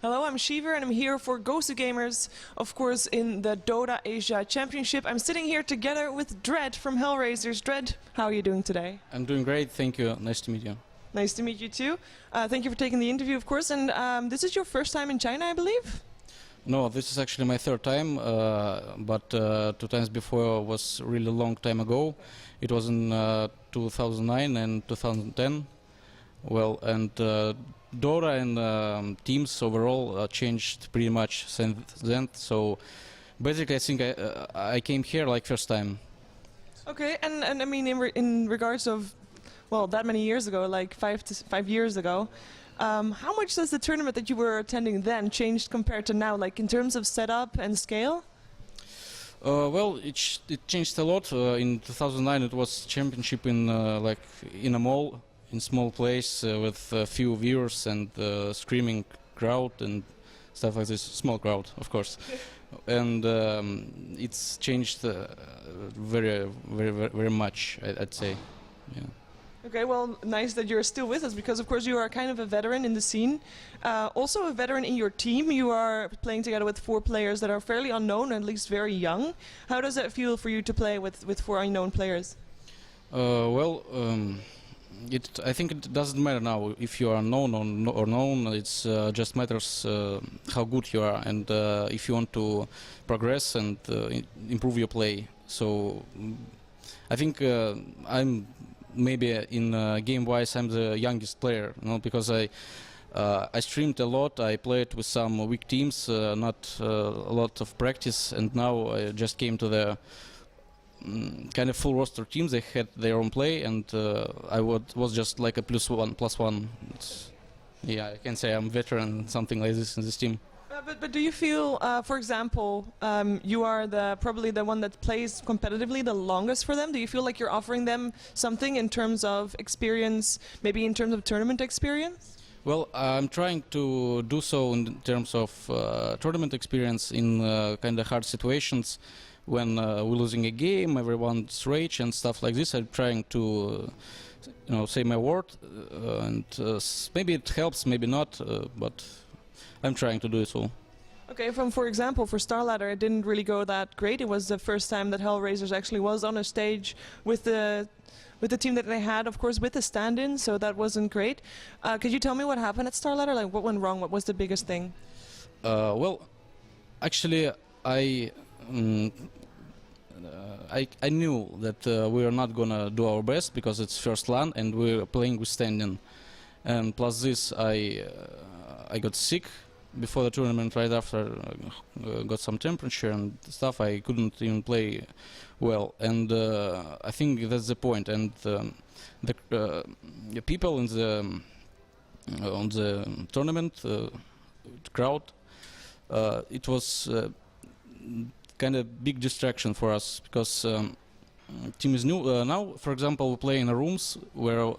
Hello, I'm Shiver and I'm here for GosuGamers, of course, in the Dota Asia Championship. I'm sitting here together with Dread from Hellraisers. Dread, how are you doing today? I'm doing great, thank you. Nice to meet you. Nice to meet you too. Thank you for taking the interview, of course. And this is your first time in China, I believe? No, this is actually my third time, but 2 times before was really long time ago. It was in 2009 and 2010. Well, and Dota and teams overall changed pretty much since then. So basically, I think I came here like first time. Okay, and I mean in regards of, well, that many years ago, like 5 years ago, how much does the tournament that you were attending then changed compared to now, like in terms of setup and scale? Well, it changed a lot. In 2009, it was championship in like in a mall, in small place with a few viewers and screaming crowd and stuff like this. Small crowd, of course, and it's changed very much. I'd say, yeah. Okay, well, nice that you're still with us because, of course, you are kind of a veteran in the scene. Also a veteran in your team. You are playing together with 4 players that are fairly unknown, at least very young. How does that feel for you to play with 4 unknown players? Well, I think it doesn't matter now if you are known or known. It's just matters how good you are and if you want to progress and improve your play. So I think I'm maybe in game-wise I'm the youngest player, you know, because I streamed a lot. I played with some weak teams, not a lot of practice, and now I just came to the kind of full roster teams. They had their own play, and I was just like a +1. Yeah, I can say I'm veteran, something like this in this team. But do you feel, for example, you are probably the one that plays competitively the longest for them? Do you feel like you're offering them something in terms of experience, maybe in terms of tournament experience? Well, I'm trying to do so in terms of tournament experience in kind of hard situations when we're losing a game, everyone's rage and stuff like this. I'm trying to, say my word, and maybe it helps, maybe not, but I'm trying to do it all. Okay, for example, for Starladder, it didn't really go that great. It was the first time that Hellraisers actually was on a stage with the team that they had, of course, with the stand-in, so that wasn't great. Could you tell me what happened at Starladder? Like, what went wrong? What was the biggest thing? Well, actually, I knew that we were not gonna do our best because it's first LAN and we're playing with stand-in, and plus this, I got sick before the tournament. Right after, got some temperature and stuff. I couldn't even play well, and I think that's the point. And the people in on the tournament crowd, it was kind of big distraction for us because team is new now. For example, we play in rooms where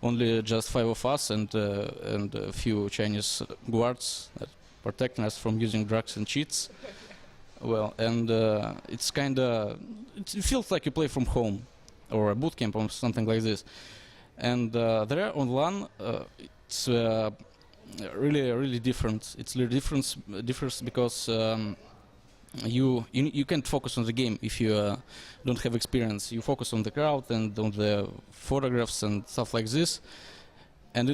only just 5 of us and a few Chinese guards that protecting us from using drugs and cheats. Well, and it's kind of, it feels like you play from home or a boot camp or something like this. And there on LAN, it's really different. It's really different because you can't focus on the game if you don't have experience. You focus on the crowd and on the photographs and stuff like this, and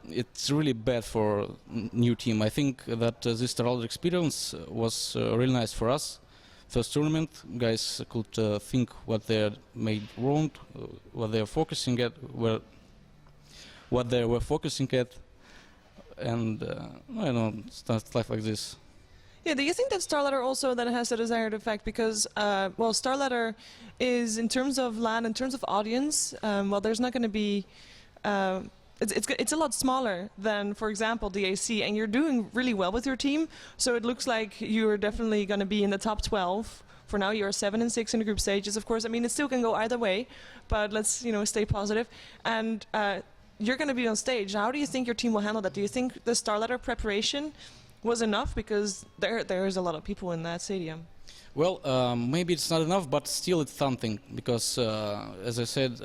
it's really bad for new team. I think that this Starladder experience was really nice for us. First tournament, guys could think what they made wrong, what they are focusing at, what they were focusing at, and I don't know, stuff like this. Yeah, do you think that Starladder also then has the desired effect? Because, well, Starladder is, in terms of LAN, in terms of audience, well, there's not going to be... It's a lot smaller than, for example, DAC, and you're doing really well with your team, so it looks like you're definitely going to be in the top 12. For now, you're 7 and 6 in the group stages, of course. I mean, it still can go either way, but let's, stay positive. And you're going to be on stage. How do you think your team will handle that? Do you think the Starladder preparation was enough? Because there's a lot of people in that stadium. Well, maybe it's not enough, but still it's something, because as I said,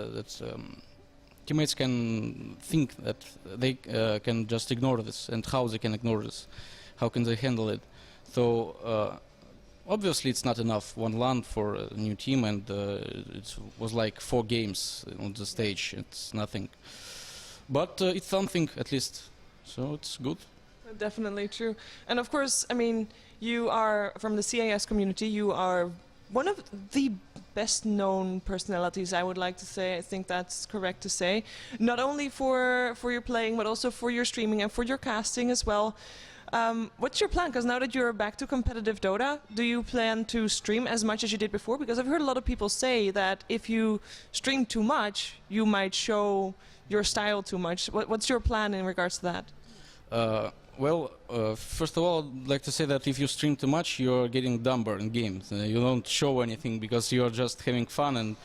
teammates can think that they can just ignore this, and how they can ignore this, how can they handle it. So obviously it's not enough, one LAN for a new team, and it was like 4 games on the stage. It's nothing, but it's something at least, so it's good. Definitely true. And of course, I mean, you are from the CIS community. You are one of the best known personalities, I would like to say. I think that's correct to say. Not only for your playing, but also for your streaming and for your casting as well. What's your plan? Because now that you're back to competitive Dota, do you plan to stream as much as you did before? Because I've heard a lot of people say that if you stream too much, you might show your style too much. What's your plan in regards to that? Well, first of all, I'd like to say that if you stream too much, you're getting dumber in games. You don't show anything because you're just having fun and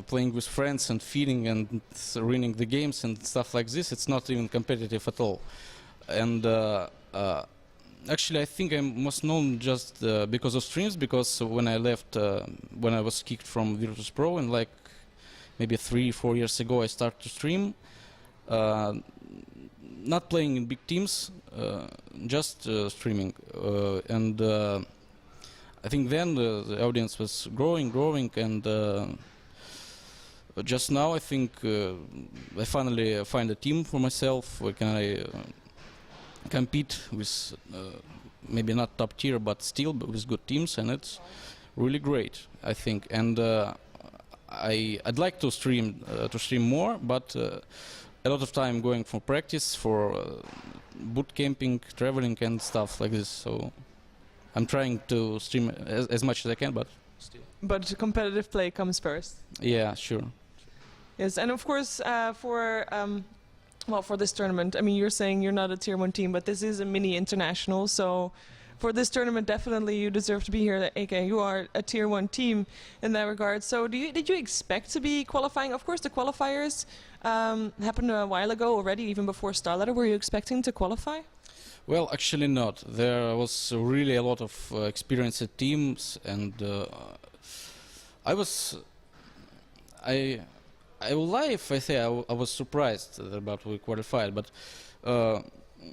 playing with friends and feeding and winning the games and stuff like this. It's not even competitive at all. And actually, I think I'm most known just because of streams. Because when I left, when I was kicked from Virtus Pro, and like maybe 3-4 years ago, I started to stream. Not playing in big teams, just streaming, and I think then the audience was growing, and just now I think I finally find a team for myself where can I compete with maybe not top tier, but still with good teams, and it's really great, I think. And I'd like to stream more, but a lot of time going for practice, for boot camping, traveling and stuff like this. So I'm trying to stream as much as I can, but still. But competitive play comes first. Yeah, sure. Yes, and of course well, for this tournament, I mean, you're saying you're not a tier 1 team, but this is a mini international, so for this tournament, definitely you deserve to be here. AK, you are a tier 1 team in that regard. So did you expect to be qualifying? Of course, the qualifiers happened a while ago already, even before Starladder. Were you expecting to qualify? Well, actually not. There was really a lot of experienced teams, and I will lie if I say I was surprised about we qualified, but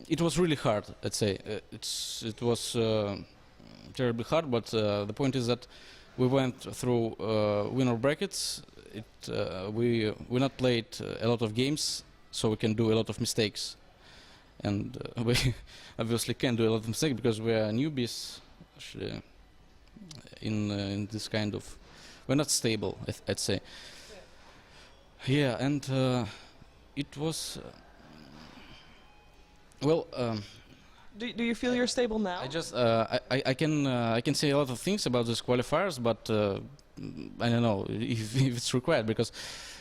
it was really hard. Let's say it was terribly hard. But the point is that we went through winner brackets. We not played a lot of games, so we can do a lot of mistakes, and we obviously can do a lot of mistakes because we are newbies. Actually, in this kind of, we're not stable, I'd say. Yeah, and it was well. Do you feel you're stable now? I just I can say a lot of things about these qualifiers, but I don't know if it's required, because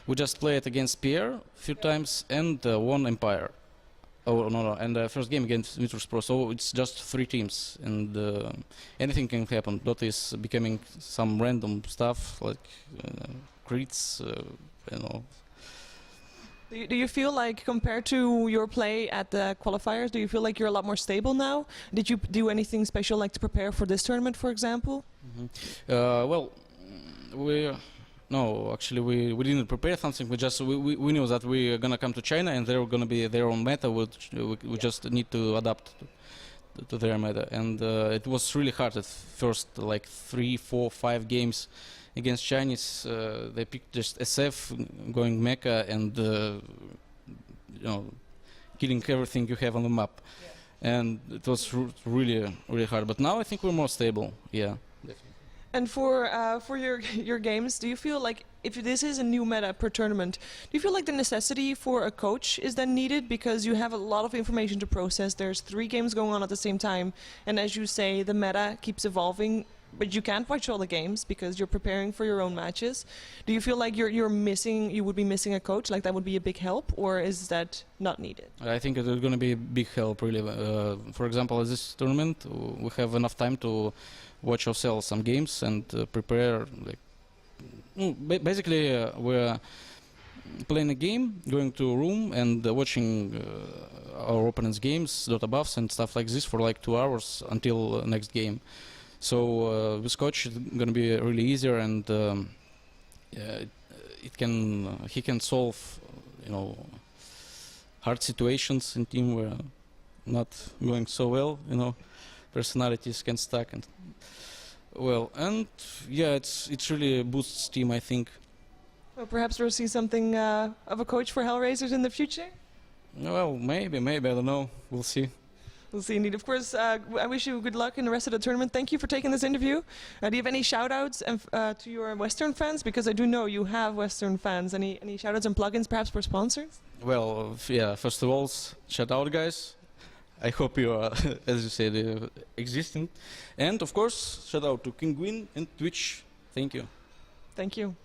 we just played against Pierre a few times and won Empire. Oh no, and the first game against Virtus Pro. So it's just 3 teams, and anything can happen. Dota is becoming some random stuff like crits. You know. Do you feel like, compared to your play at the qualifiers, do you feel like you're a lot more stable now? Did you do anything special, like to prepare for this tournament, for example? Well, we didn't prepare something. We knew that we were gonna come to China and there were gonna be their own meta. We just need to adapt to their meta, and it was really hard at first, like 3, 4, 5 games against Chinese. They picked just SF, going mecha, and killing everything you have on the map. Yeah. And it was really hard. But now I think we're more stable. Yeah. Definitely. And for your games, do you feel like, if this is a new meta per tournament, do you feel like the necessity for a coach is then needed, because you have a lot of information to process? There's 3 games going on at the same time, and as you say, the meta keeps evolving. But you can't watch all the games because you're preparing for your own matches. Do you feel like you would be missing a coach? Like that would be a big help, or is that not needed? I think it's going to be a big help, really. For example, at this tournament, we have enough time to watch ourselves some games and prepare. Basically, we're playing a game, going to a room and watching our opponents' games, Dota buffs and stuff like this for like 2 hours until next game. So with coach it's going to be really easier, and he can solve you know, hard situations in team were not going so well, you know, personalities can stack and well, and yeah, it's really boosts team, I think. Well, perhaps we'll see something of a coach for Hellraisers in the future. Well, maybe, I don't know. We'll see. We'll see, indeed. Of course, I wish you good luck in the rest of the tournament. Thank you for taking this interview. Do you have any shout-outs to your Western fans? Because I do know you have Western fans. Any shout-outs and plugins, perhaps, for sponsors? Well, yeah, first of all, shout out, guys. I hope you are, as you said, existing. And, of course, shout out to Kinguin and Twitch. Thank you. Thank you.